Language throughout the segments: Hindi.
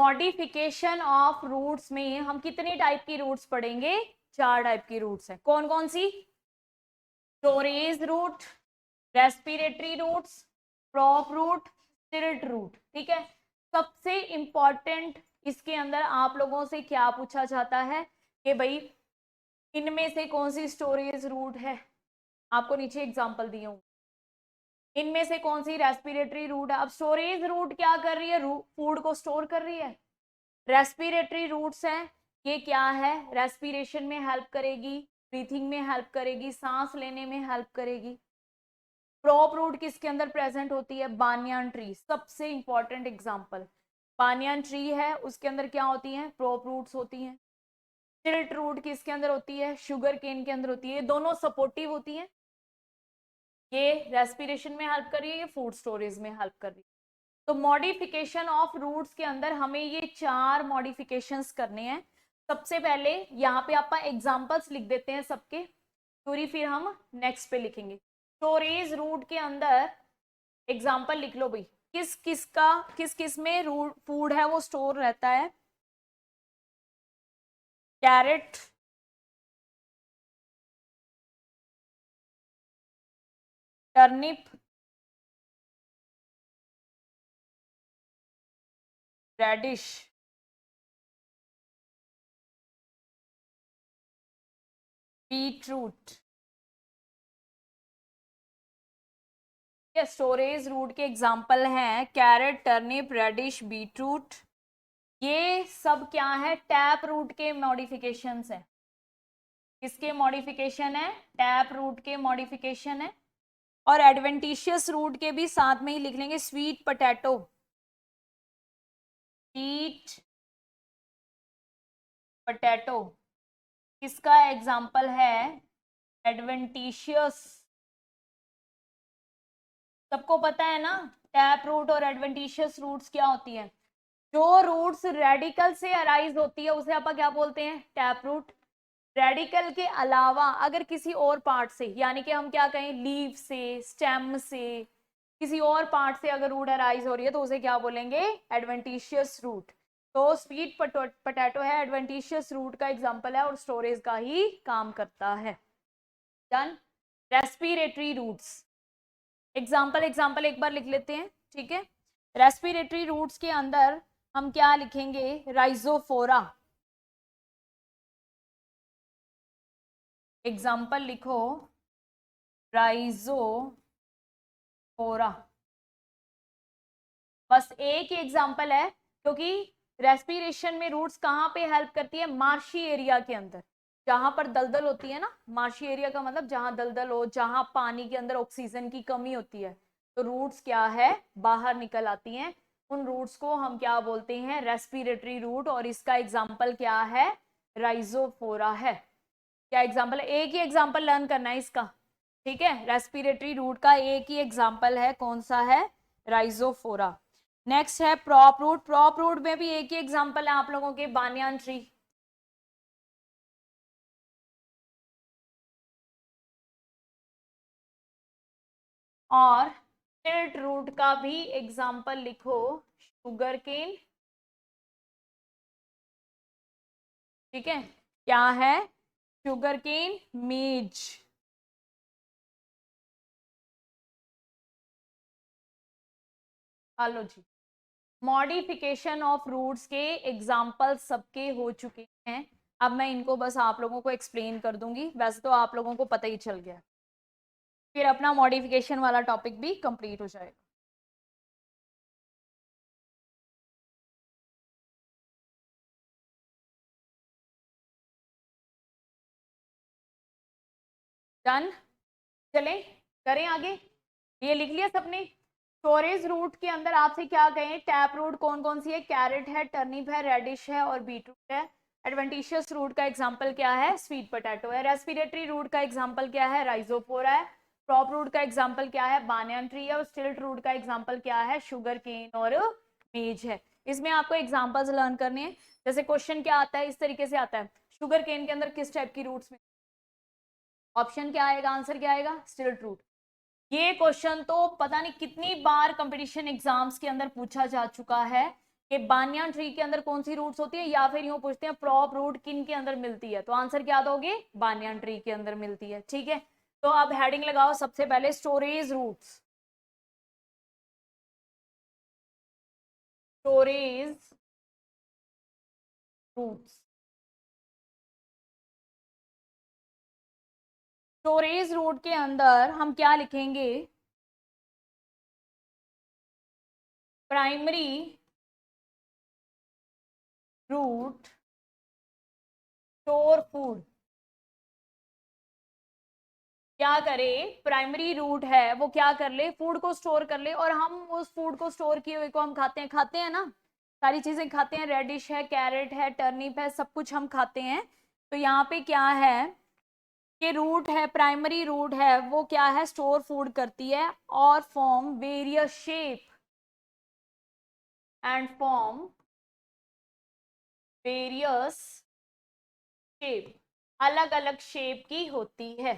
मॉडिफिकेशन ऑफ रूट्स में हम कितने टाइप की रूट्स पढ़ेंगे? 4 टाइप की रूट्स हैं। कौन कौन सी? Storage root, respiratory roots, crop root, stilt root. ठीक है। सबसे इंपॉर्टेंट इसके अंदर आप लोगों से क्या पूछा जाता है कि भाई इनमें से कौन सी स्टोरेज रूट है? आपको नीचे एग्जांपल दिए हूँ। इनमें से कौन सी रेस्पिरेटरी रूट है? अब स्टोरेज रूट क्या कर रही है? फूड को स्टोर कर रही है। रेस्पिरेटरी रूट्स हैं, ये क्या है? रेस्पिरेशन में हेल्प करेगी, ब्रीथिंग में हेल्प करेगी, सांस लेने में हेल्प करेगी। क्रॉप रूट किसके अंदर प्रेजेंट होती है? बानियान ट्री, सबसे इंपॉर्टेंट एग्जांपल। बानियान ट्री है, उसके अंदर क्या होती है? क्रॉप रूट्स होती हैं। स्टिल्ट रूट किसके अंदर होती है? शुगर केन के अंदर होती है। ये दोनों सपोर्टिव होती हैं। ये रेस्पिरेशन में हेल्प कर रही है, ये फूड स्टोरेज में हेल्प कर रही है। तो मॉडिफिकेशन ऑफ रूट्स के अंदर हमें ये 4 मॉडिफिकेशंस करने हैं। सबसे पहले यहाँ पे आप एग्जांपल्स लिख देते हैं सबके, पूरी फिर हम नेक्स्ट पे लिखेंगे। स्टोरेज रूट के अंदर एग्जांपल लिख लो भाई, किस किस में रूट फूड है वो स्टोर रहता है? Carrot, turnip, radish, beetroot. Storage root के एग्जाम्पल हैं कैरेट, टर्निप, रेडिश, बीटरूट। ये सब क्या है? टैप रूट के मॉडिफिकेशंस है। किसके मॉडिफिकेशन है? टैप रूट के मॉडिफिकेशन है। और एडवेंटिशियस रूट के भी साथ में ही लिख लेंगे, स्वीट पोटैटो, स्वीट पोटैटो किसका एग्जाम्पल है? एडवेंटिशियस। सबको पता है ना टैप रूट और एडवेंटिशियस रूट्स क्या होती है? जो रूट्स रेडिकल से अराइज होती है उसे आप क्या बोलते हैं? Tap root. रेडिकल के अलावा अगर किसी और पार्ट से, यानी कि हम क्या कहें, लीव से, स्टेम से, किसी और पार्ट से अगर रूट अराइज हो रही है तो उसे क्या बोलेंगे? Adventitious root. तो स्वीट पोटैटो है, एडवेंटिशियस रूट का एग्जांपल है और स्टोरेज का ही काम करता है। डन। रेस्पिरेटरी रूट्स, एग्जाम्पल एक बार लिख लेते हैं। ठीक है। रेस्पिरेटरी रूट्स के अंदर हम क्या लिखेंगे? राइजोफोरा। एग्जाम्पल लिखो, राइजोफोरा। बस एक ही एग्जाम्पल है, क्योंकि रेस्पिरेशन में रूट्स कहाँ पे हेल्प करती है? मार्शी एरिया के अंदर, जहां पर दलदल होती है ना। मार्शी एरिया का मतलब जहां दलदल हो, जहां पानी के अंदर ऑक्सीजन की कमी होती है, तो रूट्स क्या है? बाहर निकल आती हैं। उन रूट्स को हम क्या बोलते हैं? Respiratory root. और इसका एग्जाम्पल क्या है? राइजोफोरा है। क्या एग्जाम्पल है? एक ही एग्जाम्पल लर्न करना है इसका। ठीक है। रेस्पिरेटरी रूट का एक ही एग्जाम्पल है, कौन सा है? राइजोफोरा। नेक्स्ट है प्रॉप रूट। प्रॉप रूट में भी एक ही एग्जाम्पल है आप लोगों के, बानियान ट्री। और स्टिल्ट रूट का भी एग्जाम्पल लिखो, शुगर केन। ठीक है। क्या है? Sugar cane, maize. हेलो जी। मॉडिफिकेशन ऑफ रूट्स के एग्जाम्पल सबके हो चुके हैं। अब मैं इनको बस आप लोगों को एक्सप्लेन कर दूंगी, वैसे तो आप लोगों को पता ही चल गया। फिर अपना मॉडिफिकेशन वाला टॉपिक भी कंप्लीट हो जाएगा। डन। चले करें आगे। ये लिख लिया सबने? स्टोरेज रूट के अंदर आपसे क्या कहें? टैप रूट कौन कौन सी है? कैरेट है, टर्निप है, रेडिश है और बीटरूट है। एडवेंटिशियस रूट का एग्जांपल क्या है? स्वीट पोटैटो है। रेस्पिरेटरी रूट का एग्जांपल क्या है? राइजोफोरा है। क्रॉप रूट का एग्जांपल क्या है? बानियान ट्री है। और स्टिल्ट रूट का एग्जांपल क्या है? शुगर केन और मेज है। इसमें आपको एग्जांपल्स लर्न करने हैं। जैसे क्वेश्चन क्या आता है, इस तरीके से आता है, शुगर केन के अंदर किस टाइप की रूट्स में? ऑप्शन क्या आएगा? आंसर क्या आएगा? स्टिल्ट रूट। ये क्वेश्चन तो पता नहीं कितनी बार कंपटीशन एग्जाम्स के अंदर पूछा जा चुका है कि बानियान ट्री के अंदर कौन सी रूट्स होती है, या फिर यूं पूछते हैं प्रॉप रूट किन के अंदर मिलती है, तो आंसर क्या दोगे, बानियान ट्री के अंदर मिलती है। ठीक है, तो अब हेडिंग लगाओ सबसे पहले storage roots. Storage roots, storage root के अंदर हम क्या लिखेंगे, प्राइमरी रूट स्टोर फूड। क्या करे, प्राइमरी रूट है वो क्या कर ले, फूड को स्टोर कर ले, और हम उस फूड को स्टोर किए हुए को हम खाते हैं ना, सारी चीजें खाते हैं, रेडिश है, कैरेट है, टर्निप है, सब कुछ हम खाते हैं। तो यहाँ पे क्या है कि रूट है, प्राइमरी रूट है वो क्या है, स्टोर फूड करती है और form various shape and form various shape, अलग अलग शेप की होती है,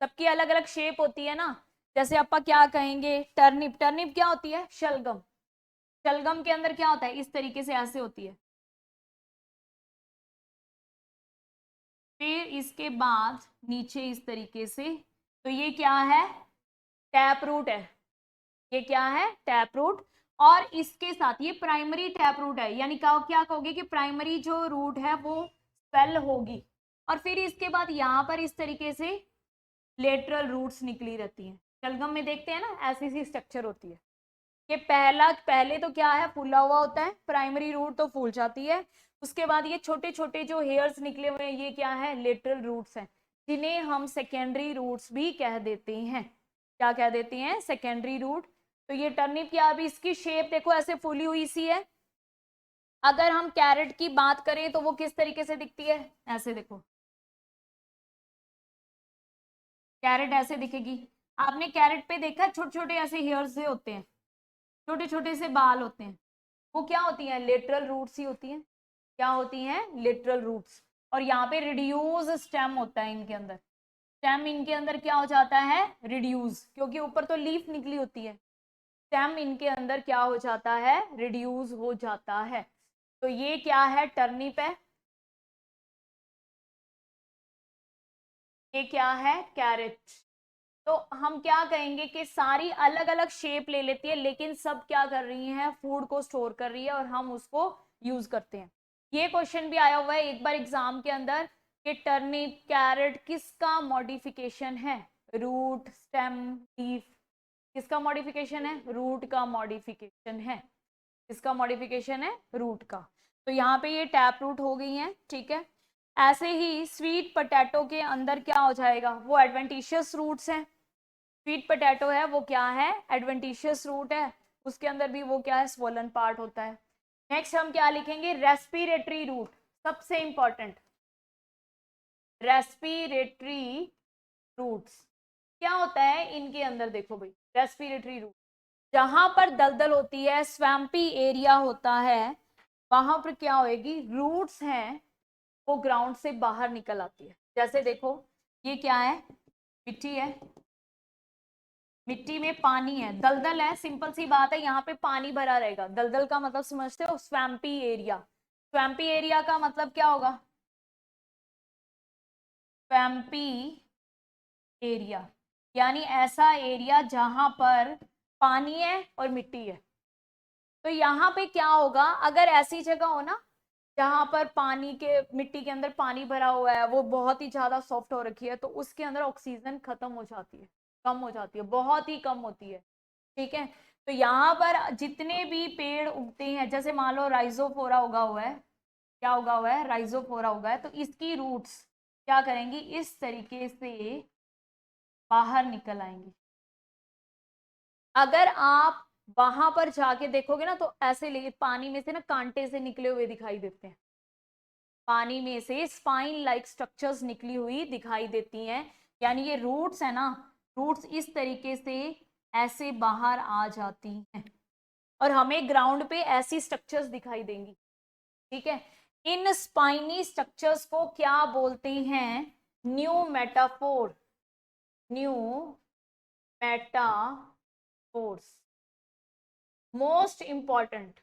सबकी अलग अलग शेप होती है ना। जैसे आपा क्या कहेंगे, टर्निप, टर्निप क्या होती है, शलगम, शलगम के अंदर क्या होता है, इस तरीके से ऐसे होती है। फिर इसके बाद नीचे इस तरीके से, तो ये क्या है, टैप रूट है, ये क्या है, टैप रूट। और इसके साथ ये प्राइमरी टैप रूट है, यानी क्या कहोगे कि प्राइमरी जो रूट है वो स्पेल होगी, और फिर इसके बाद यहाँ पर इस तरीके से लेटरल रूट्स निकली रहती हैं। शलगम में देखते हैं ना, ऐसी सी स्ट्रक्चर होती है। ये पहले तो क्या है, फूला हुआ होता है, प्राइमरी रूट तो फूल जाती है, उसके बाद ये छोटे छोटे जो हेयर्स निकले हुए हैं ये क्या है, लेटरल रूट्स हैं, जिन्हें हम सेकेंडरी रूट्स भी कह देते हैं। क्या कह देते हैं, सेकेंडरी रूट। तो ये टर्निप की अभी इसकी शेप देखो ऐसे फूली हुई सी है। अगर हम कैरेट की बात करें तो वो किस तरीके से दिखती है, ऐसे देखो, कैरेट ऐसे दिखेगी। आपने कैरेट पे देखा छोटे छोटे ऐसे हेयर्स से होते हैं, छोटे छोटे से बाल होते हैं, वो क्या होती हैं, लेटरल रूट्स ही होती हैं। क्या होती हैं, लेटरल रूट्स। और यहाँ पे रिड्यूस स्टेम होता है इनके अंदर, स्टेम इनके अंदर क्या हो जाता है, रिड्यूस, क्योंकि ऊपर तो लीफ निकली होती है, स्टेम इनके अंदर क्या हो जाता है, रिड्यूस हो जाता है। तो ये क्या है, टर्निप है, ये क्या है, कैरेट। तो हम क्या कहेंगे कि सारी अलग अलग शेप ले लेती है, लेकिन सब क्या कर रही हैं, फूड को स्टोर कर रही है और हम उसको यूज करते हैं। ये क्वेश्चन भी आया हुआ है एक बार एग्जाम के अंदर कि टर्निप, कैरेट किसका मॉडिफिकेशन है, रूट, स्टेम, लीफ, किसका मॉडिफिकेशन है, रूट का मॉडिफिकेशन है, किसका मॉडिफिकेशन है, रूट का। तो यहाँ पे ये टैप रूट हो गई है। ठीक है, ऐसे ही स्वीट पोटैटो के अंदर क्या हो जाएगा, वो एडवेंटिशियस रूट्स हैं। स्वीट पोटैटो है वो क्या है, एडवेंटिशियस रूट है, उसके अंदर भी वो क्या है, स्वोलन पार्ट होता है। नेक्स्ट हम क्या लिखेंगे, रेस्पिरेटरी रूट, सबसे इंपॉर्टेंट, रेस्पिरेटरी रूट्स। क्या होता है इनके अंदर, देखो भाई, रेस्पिरेटरी रूट, जहां पर दलदल होती है, स्वैम्पी एरिया होता है, वहां पर क्या होएगी, रूट्स हैं वो ग्राउंड से बाहर निकल आती है। जैसे देखो, ये क्या है, मिट्टी है, मिट्टी में पानी है, दलदल है, सिंपल सी बात है, यहाँ पे पानी भरा रहेगा। दलदल का मतलब समझते हो, स्वैम्पी एरिया, स्वैम्पी एरिया का मतलब क्या होगा, स्वैम्पी एरिया, यानी ऐसा एरिया जहां पर पानी है और मिट्टी है। तो यहाँ पे क्या होगा, अगर ऐसी जगह हो ना जहां पर पानी के, मिट्टी के अंदर पानी भरा हुआ है, वो बहुत ही ज्यादा सॉफ्ट हो रखी है, तो उसके अंदर ऑक्सीजन खत्म हो जाती है, कम हो जाती है, बहुत ही कम होती है। ठीक है, तो यहाँ पर जितने भी पेड़ उगते हैं, जैसे मान लो राइजोफोरा उगा हुआ है, क्या उगा हुआ है, राइजोफोरा उगा है, तो इसकी रूट्स क्या करेंगी, इस तरीके से बाहर निकल आएंगी। अगर आप वहां पर जाके देखोगे ना, तो ऐसे पानी में से ना कांटे से निकले हुए दिखाई देते हैं, पानी में से स्पाइन लाइक स्ट्रक्चर्स निकली हुई दिखाई देती हैं, यानी ये रूट्स है ना, रूट्स इस तरीके से ऐसे बाहर आ जाती हैं और हमें ग्राउंड पे ऐसी स्ट्रक्चर्स दिखाई देंगी। ठीक है, इन स्पाइनी स्ट्रक्चर्स को क्या बोलते हैं, pneumatophore, pneumatophores, most important,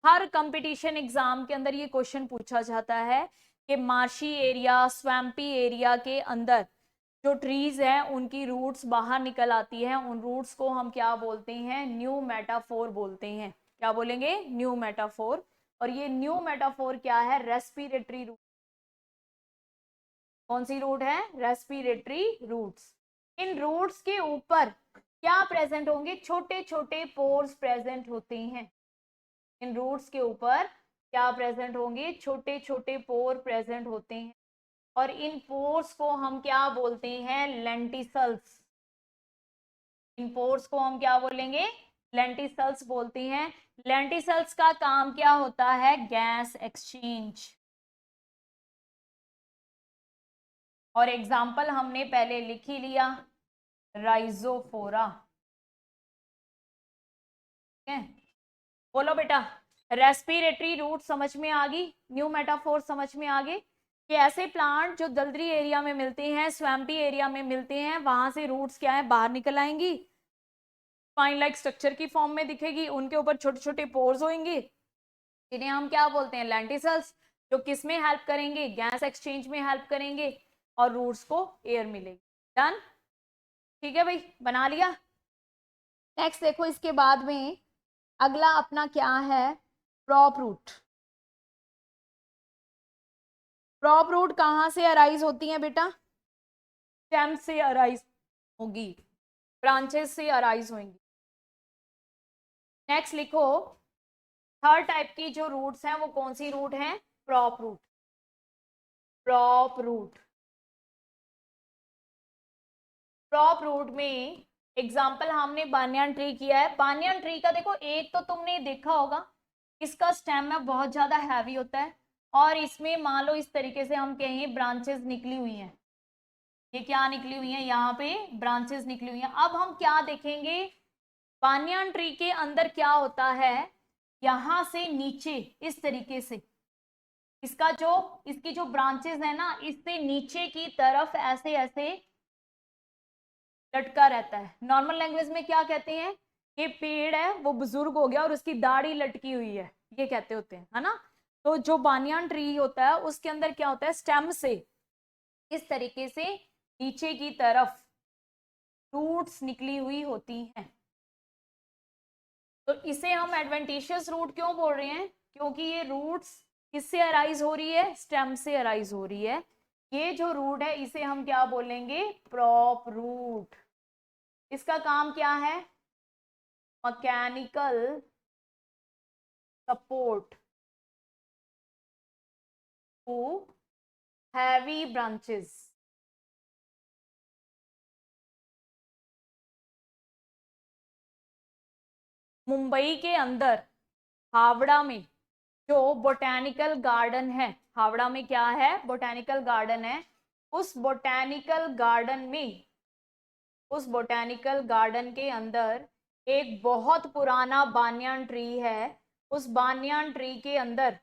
हर कंपटीशन एग्जाम के अंदर ये क्वेश्चन पूछा जाता है कि मार्शी एरिया, स्वैम्पी एरिया के अंदर जो ट्रीज हैं उनकी रूट्स बाहर निकल आती हैं, उन रूट्स को हम क्या बोलते हैं? न्यू मेटाफोर बोलते हैं। क्या बोलेंगे? Pneumatophore. और ये न्यू मेटाफोर क्या है? Respiratory root. कौन सी रूट है? Respiratory roots. इन रूट्स के ऊपर क्या प्रेजेंट होंगे? छोटे छोटे पोर्स प्रेजेंट होते हैं। इन रूट्स के ऊपर क्या प्रेजेंट होंगे? छोटे छोटे पोर प्रेजेंट होते हैं, और इन पोर्स को हम क्या बोलते हैं? लेंटिसल्स। इन पोर्स को हम क्या बोलेंगे? लेंटिसल्स बोलते हैं। लेंटिसल्स का काम क्या होता है? Gas exchange. और एग्जाम्पल हमने पहले लिख ही लिया, राइजोफोरा। ठीक है, बोलो बेटा। रेस्पिरेटरी रूट समझ में आ गई, न्यू मेटाफोर समझ में आ गई कि ऐसे प्लांट जो दलदली एरिया में मिलते हैं, स्वैम्पी एरिया में मिलते हैं, वहां से रूट्स क्या है? बाहर निकल आएंगी, स्पाइन लाइक स्ट्रक्चर की फॉर्म में दिखेगी, उनके ऊपर छोटे छोटे पोर्स होंगे, जिन्हें हम क्या बोलते हैं? लेंटिसल्स, जो किस में हेल्प करेंगे? गैस एक्सचेंज में हेल्प करेंगे, और रूट्स को एयर मिलेगी। डन? ठीक है भाई, बना लिया। नेक्स्ट देखो, इसके बाद में अगला अपना क्या है? Prop root. प्रॉप रूट कहाँ से अराइज होती है बेटा? स्टेम से अराइज होगी, ब्रांचेस से अराइज होंगी। नेक्स्ट लिखो, थर्ड टाइप की जो रूट्स हैं वो कौन सी रूट हैं? Prop root. Prop root. Prop root में एग्जाम्पल हमने बानियान ट्री किया है। बानियान ट्री का देखो, एक तो तुमने देखा होगा, इसका स्टेम है बहुत ज्यादा हैवी होता है, और इसमें मान लो इस तरीके से हम कहें ब्रांचेस निकली हुई हैं। ये क्या निकली हुई हैं? यहाँ पे ब्रांचेस निकली हुई हैं। अब हम क्या देखेंगे? बानियान ट्री के अंदर क्या होता है? यहां से नीचे इस तरीके से इसका जो इसकी जो ब्रांचेस है ना, इससे नीचे की तरफ ऐसे ऐसे लटका रहता है। नॉर्मल लैंग्वेज में क्या कहते हैं? ये पेड़ है वो बुजुर्ग हो गया और उसकी दाढ़ी लटकी हुई है, ये कहते होते हैं, है ना? तो जो बानियान ट्री होता है उसके अंदर क्या होता है? स्टेम से इस तरीके से नीचे की तरफ रूट्स निकली हुई होती हैं। तो इसे हम एडवेंटिशियस रूट क्यों बोल रहे हैं? क्योंकि ये रूट्स किससे अराइज हो रही है? स्टेम से अराइज हो रही है। ये जो रूट है इसे हम क्या बोलेंगे? Prop root. इसका काम क्या है? Mechanical support to heavy branches. Mumbai के अंदर हावड़ा में जो बोटैनिकल गार्डन है, हावड़ा में क्या है? बोटैनिकल गार्डन है। उस बोटैनिकल गार्डन में, उस बोटैनिकल गार्डन के अंदर एक बहुत पुराना बानियान ट्री है। उस बानियान ट्री के अंदर,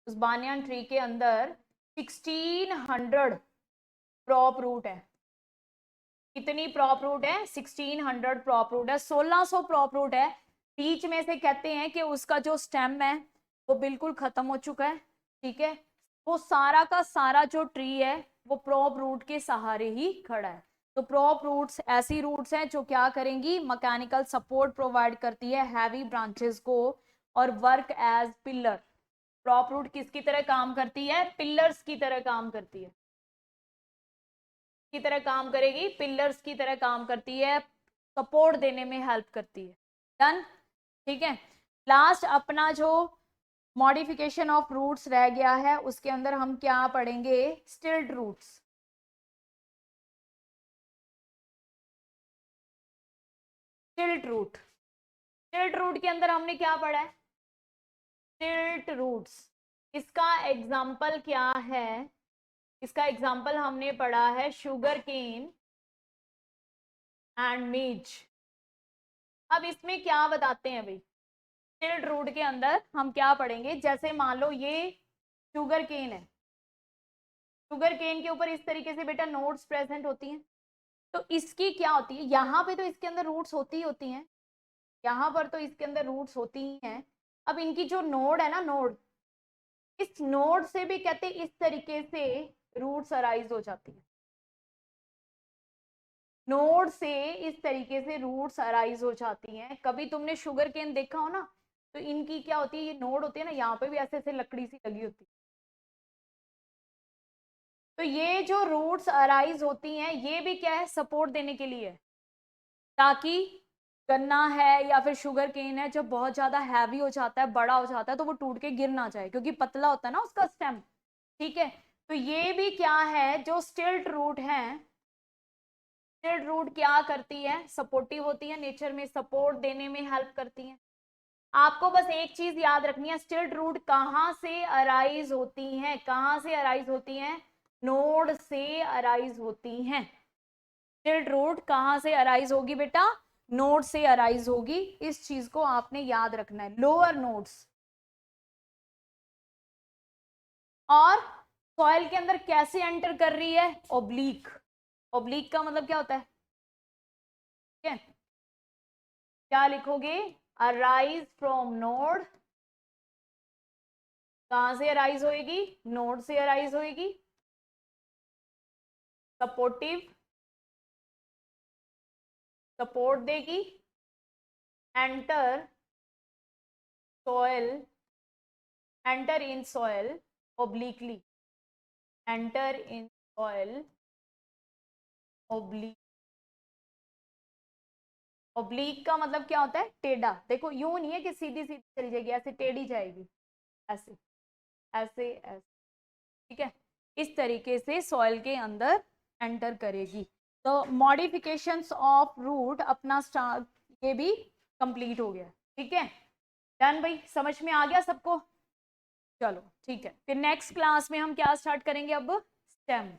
उस बानियान ट्री के अंदर 1600 प्रॉप रूट है। कितनी प्रॉप रूट है? 1600 प्रॉप रूट है। 1600 प्रॉप रूट है। बीच में से कहते हैं कि उसका जो स्टेम है वो बिल्कुल खत्म हो चुका है। ठीक है, वो सारा का सारा जो ट्री है वो प्रॉप रूट के सहारे ही खड़ा है। तो प्रॉप रूट्स ऐसी रूट्स हैं जो क्या करेंगी? मैकेनिकल सपोर्ट प्रोवाइड करती है हैवी ब्रांचेस को, और work as pillar. Prop root किसकी तरह काम करती है? पिलर्स की तरह काम करती है। की तरह काम करेगी, पिलर्स की तरह काम करती है, सपोर्ट देने में हेल्प करती है। डन? ठीक है, लास्ट अपना जो मॉडिफिकेशन ऑफ रूट्स रह गया है उसके अंदर हम क्या पढ़ेंगे? स्टिल्ट रूट्स। स्टिल्ट रूट। स्टिल्ट रूट के अंदर हमने क्या पढ़ा है? स्टिल्ट रूट्स। इसका एग्जाम्पल क्या है? इसका एग्जाम्पल हमने पढ़ा है शुगर केन एंड मीज। अब इसमें क्या बताते हैं भाई? स्टिल्ट रूट के अंदर हम क्या पढ़ेंगे? जैसे मान लो ये शुगर केन है, शुगर केन के ऊपर इस तरीके से बेटा नोट्स प्रेजेंट होती हैं। तो इसकी क्या होती है? यहाँ पे तो इसके अंदर रूट्स होती ही होती हैं, यहाँ पर तो इसके अंदर रूट्स होती ही हैं, अब इनकी जो नोड है ना, नोड, इस नोड से भी कहते इस तरीके से रूट्स अराइज हो जाती है, नोड से इस तरीके से रूट्स अराइज हो जाती हैं। कभी तुमने शुगर केन देखा हो ना, तो इनकी क्या होती है, ये नोड होती है ना, यहाँ पे भी ऐसे ऐसे लकड़ी सी लगी होती है। तो ये जो रूट्स अराइज होती हैं, ये भी क्या है, सपोर्ट देने के लिए, ताकि गन्ना है या फिर शुगर केन है, जब बहुत ज्यादा हैवी हो जाता है, बड़ा हो जाता है, तो वो टूट के गिर ना जाए, क्योंकि पतला होता है ना उसका स्टेम। ठीक है, तो ये भी क्या है, जो स्टिल्ट रूट है, स्टिल्ट रूट क्या करती है, सपोर्टिव होती है, नेचर में सपोर्ट देने में हेल्प करती है। आपको बस एक चीज याद रखनी है, स्टिल्ट रूट कहां से अराइज होती हैं, कहां से अराइज होती हैं, नोड से अराइज होती हैं। स्टिल्ट रूट कहां से अराइज होगी बेटा, नोड से अराइज होगी, इस चीज को आपने याद रखना है, लोअर नोड्स। और सॉइल के अंदर कैसे एंटर कर रही है, ओब्लीक, ओब्लीक का मतलब क्या होता है, ठीक है, क्या लिखोगे, अराइज फ्रॉम नोड, कहां से अराइज होएगी, नोड से अराइज होएगी, सपोर्टिव, सपोर्ट देगी, enter soil, enter in soil obliquely, enter in soil oblique, oblique का मतलब क्या होता है, टेढ़ा। देखो यूं नहीं है कि सीधी सीधी चली जाएगी, ऐसे टेढ़ी जाएगी, ऐसे ऐसे ऐसे, ठीक है, इस तरीके से सॉइल के अंदर एंटर करेगी। तो मॉडिफिकेशंस ऑफ रूट अपना स्टार्ट, ये भी कंप्लीट हो गया, ठीक है, डन भाई, समझ में आ गया सबको। चलो ठीक है, फिर नेक्स्ट क्लास में हम क्या स्टार्ट करेंगे, अब स्टेम।